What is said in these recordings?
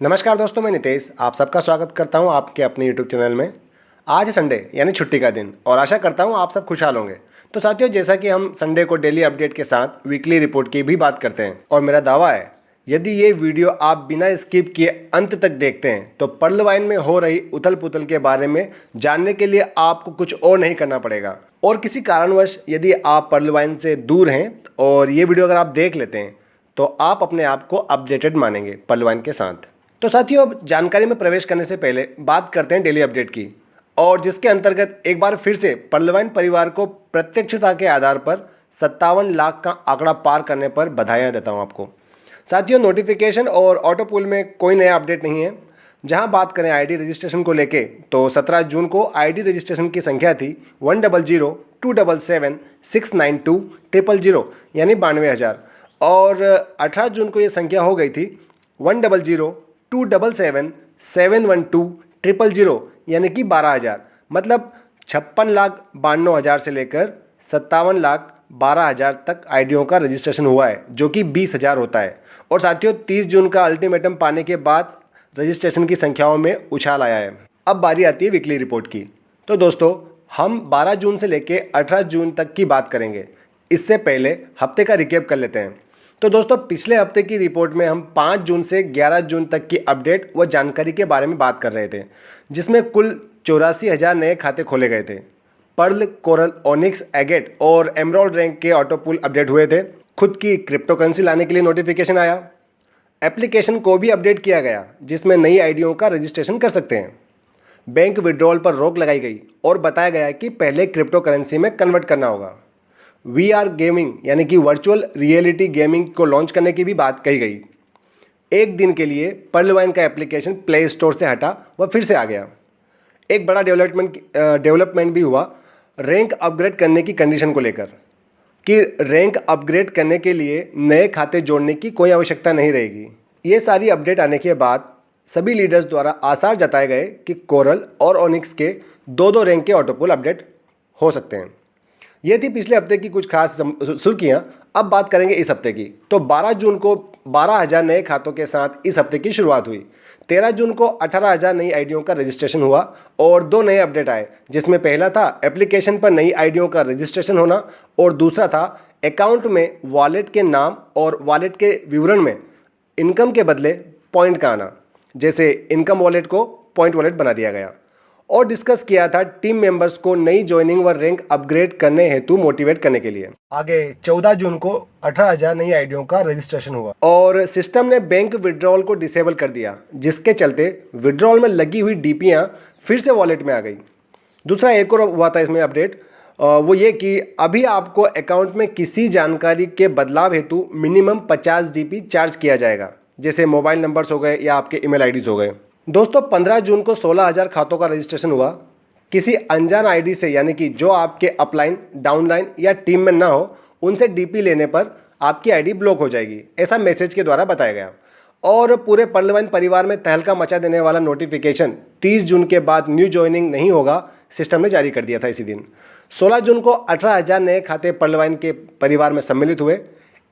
नमस्कार दोस्तों, मैं नितेश आप सबका स्वागत करता हूं आपके अपने यूट्यूब चैनल में। आज है संडे यानी छुट्टी का दिन और आशा करता हूं आप सब खुशहाल होंगे। तो साथियों, जैसा कि हम संडे को डेली अपडेट के साथ वीकली रिपोर्ट की भी बात करते हैं और मेरा दावा है यदि ये वीडियो आप बिना स्किप किए अंत तक देखते हैं तो पर्ल वाइन में हो रही उथल पुथल के बारे में जानने के लिए आपको कुछ और नहीं करना पड़ेगा। और किसी कारणवश यदि आप पर्ल वाइन से दूर हैं और ये वीडियो अगर आप देख लेते हैं तो आप अपने आप को अपडेटेड मानेंगे पर्ल वाइन के साथ। तो साथियों, अब जानकारी में प्रवेश करने से पहले बात करते हैं डेली अपडेट की, और जिसके अंतर्गत एक बार फिर से पर्ल वाइन परिवार को प्रत्यक्षता के आधार पर 57 लाख का आंकड़ा पार करने पर बधाइयाँ देता हूँ आपको। साथियों, नोटिफिकेशन और ऑटो पुल में कोई नया अपडेट नहीं है। जहां बात करें आईडी रजिस्ट्रेशन को लेके तो 17 जून को आईडी रजिस्ट्रेशन की संख्या थी 100277692 यानी 92,000, और 18 जून को ये संख्या हो गई थी 100277712 यानी कि 12,000। मतलब 56,92,000 से लेकर 57,12,000 तक आईडियों का रजिस्ट्रेशन हुआ है, जो कि 20,000 होता है। और साथियों, 30 जून का अल्टीमेटम पाने के बाद रजिस्ट्रेशन की संख्याओं में उछाल आया है। अब बारी आती है वीकली रिपोर्ट की। तो दोस्तों, हम 12 जून से लेकर 18 जून तक की बात करेंगे। इससे पहले हफ्ते का रिकेप कर लेते हैं। तो दोस्तों, पिछले हफ्ते की रिपोर्ट में हम 5 जून से 11 जून तक की अपडेट व जानकारी के बारे में बात कर रहे थे, जिसमें कुल 84,000 नए खाते खोले गए थे। पर्ल, कोरल, ओनिक्स, एगेट और एमराल्ड रैंक के ऑटो पुल अपडेट हुए थे। खुद की क्रिप्टो करेंसी लाने के लिए नोटिफिकेशन आया। एप्लीकेशन को भी अपडेट किया गया, जिसमें नई आईडियों का रजिस्ट्रेशन कर सकते हैं। बैंक विड्रॉल पर रोक लगाई गई और बताया गया कि पहले क्रिप्टो करेंसी में कन्वर्ट करना होगा। VR गेमिंग यानी कि वर्चुअल रियलिटी गेमिंग को लॉन्च करने की भी बात कही गई। एक दिन के लिए पर्ल वाइन का एप्लीकेशन प्ले स्टोर से हटा व फिर से आ गया। एक बड़ा डेवलपमेंट भी हुआ रैंक अपग्रेड करने की कंडीशन को लेकर, कि रैंक अपग्रेड करने के लिए नए खाते जोड़ने की कोई आवश्यकता नहीं रहेगी। ये सारी अपडेट आने के बाद सभी लीडर्स द्वारा आसार जताए गए कि कोरल और ओनिक्स के 2-2 रैंक के ऑटोपुल अपडेट हो सकते हैं। ये थी पिछले हफ्ते की कुछ खास सुर्खियाँ। अब बात करेंगे इस हफ्ते की। तो 12 जून को 12,000 नए खातों के साथ इस हफ्ते की शुरुआत हुई। 13 जून को 18,000 नई आईडियों का रजिस्ट्रेशन हुआ और 2 नए अपडेट आए, जिसमें पहला था एप्लीकेशन पर नई आईडियों का रजिस्ट्रेशन होना और दूसरा था अकाउंट में वॉलेट के नाम और वॉलेट के विवरण में इनकम के बदले पॉइंट का आना। जैसे इनकम वॉलेट को पॉइंट वॉलेट बना दिया गया। और डिस्कस किया था टीम मेंबर्स को नई ज्वाइनिंग व रैंक अपग्रेड करने हेतु मोटिवेट करने के लिए। आगे 14 जून को 18,000 नई आईडियों का रजिस्ट्रेशन हुआ और सिस्टम ने बैंक विड्रॉल को डिसेबल कर दिया, जिसके चलते विड्रॉल में लगी हुई डीपीयां फिर से वॉलेट में आ गई। दूसरा एक और हुआ था इसमें अपडेट, वो ये कि अभी आपको अकाउंट में किसी जानकारी के बदलाव हेतु मिनिमम 50 DP चार्ज किया जाएगा, जैसे मोबाइल नंबर्स हो गए या आपके ईमेल आईडीज हो गए। दोस्तों, 15 जून को 16,000 खातों का रजिस्ट्रेशन हुआ। किसी अनजान आईडी से, यानी कि जो आपके अपलाइन, डाउनलाइन या टीम में ना हो, उनसे डीपी लेने पर आपकी आईडी ब्लॉक हो जाएगी, ऐसा मैसेज के द्वारा बताया गया। और पूरे पर्ल वाइन परिवार में तहलका मचा देने वाला नोटिफिकेशन 30 जून के बाद न्यू ज्वाइनिंग नहीं होगा, सिस्टम ने जारी कर दिया था इसी दिन। 16 जून को 18,000 नए खाते पर्ल वाइन के परिवार में सम्मिलित हुए।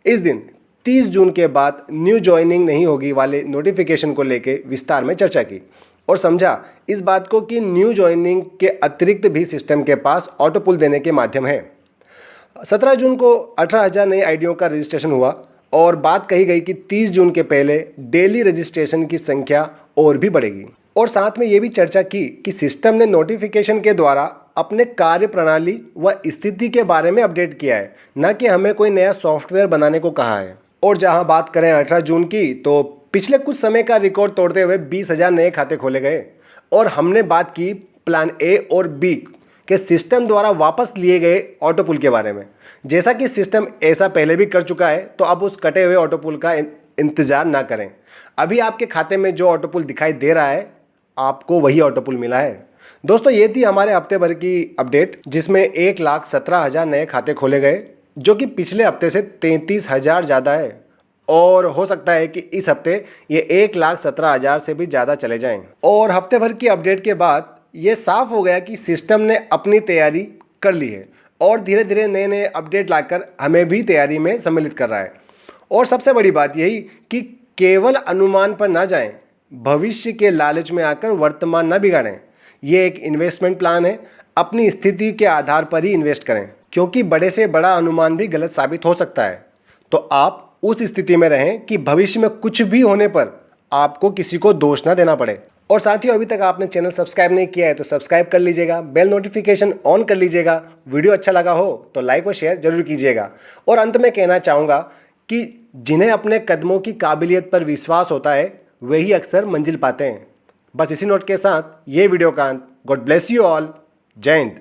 इस दिन 30 जून के बाद न्यू ज्वाइनिंग नहीं होगी वाले नोटिफिकेशन को लेके विस्तार में चर्चा की और समझा इस बात को कि न्यू ज्वाइनिंग के अतिरिक्त भी सिस्टम के पास ऑटो पुल देने के माध्यम है। 17 जून को 18,000 नई आईडियों का रजिस्ट्रेशन हुआ और बात कही गई कि 30 जून के पहले डेली रजिस्ट्रेशन की संख्या और भी बढ़ेगी। और साथ में ये भी चर्चा की कि सिस्टम ने नोटिफिकेशन के द्वारा अपने कार्य प्रणाली व स्थिति के बारे में अपडेट किया है, न कि हमें कोई नया सॉफ्टवेयर बनाने को कहा है। और जहां बात करें 18 जून की, तो पिछले कुछ समय का रिकॉर्ड तोड़ते हुए 20,000 नए खाते खोले गए। और हमने बात की प्लान ए और बी के सिस्टम द्वारा वापस लिए गए ऑटो पुल के बारे में। जैसा कि सिस्टम ऐसा पहले भी कर चुका है, तो अब उस कटे हुए ऑटो पुल का इंतजार ना करें। अभी आपके खाते में जो ऑटो पुल दिखाई दे रहा है, आपको वही ऑटो पुल मिला है। दोस्तों, ये थी हमारे हफ्ते भर की अपडेट, जिसमें 1,17,000 नए खाते खोले गए, जो कि पिछले हफ्ते से 33,000 ज़्यादा है। और हो सकता है कि इस हफ्ते ये 1,17,000 से भी ज़्यादा चले जाएं। और हफ्ते भर की अपडेट के बाद ये साफ हो गया कि सिस्टम ने अपनी तैयारी कर ली है और धीरे धीरे नए नए अपडेट लाकर हमें भी तैयारी में सम्मिलित कर रहा है। और सबसे बड़ी बात यही कि केवल अनुमान पर ना जाएं, भविष्य के लालच में आकर वर्तमान न बिगाड़ें। ये एक इन्वेस्टमेंट प्लान है, अपनी स्थिति के आधार पर ही इन्वेस्ट करें, क्योंकि बड़े से बड़ा अनुमान भी गलत साबित हो सकता है। तो आप उस स्थिति में रहें कि भविष्य में कुछ भी होने पर आपको किसी को दोष ना देना पड़े। और साथियों, अभी तक आपने चैनल सब्सक्राइब नहीं किया है तो सब्सक्राइब कर लीजिएगा, बेल नोटिफिकेशन ऑन कर लीजिएगा। वीडियो अच्छा लगा हो तो लाइक और शेयर जरूर कीजिएगा। और अंत में कहना चाहूँगा कि जिन्हें अपने कदमों की काबिलियत पर विश्वास होता है वही अक्सर मंजिल पाते हैं। बस इसी नोट के साथ ये वीडियो का अंत। God bless you all. जय हिंद।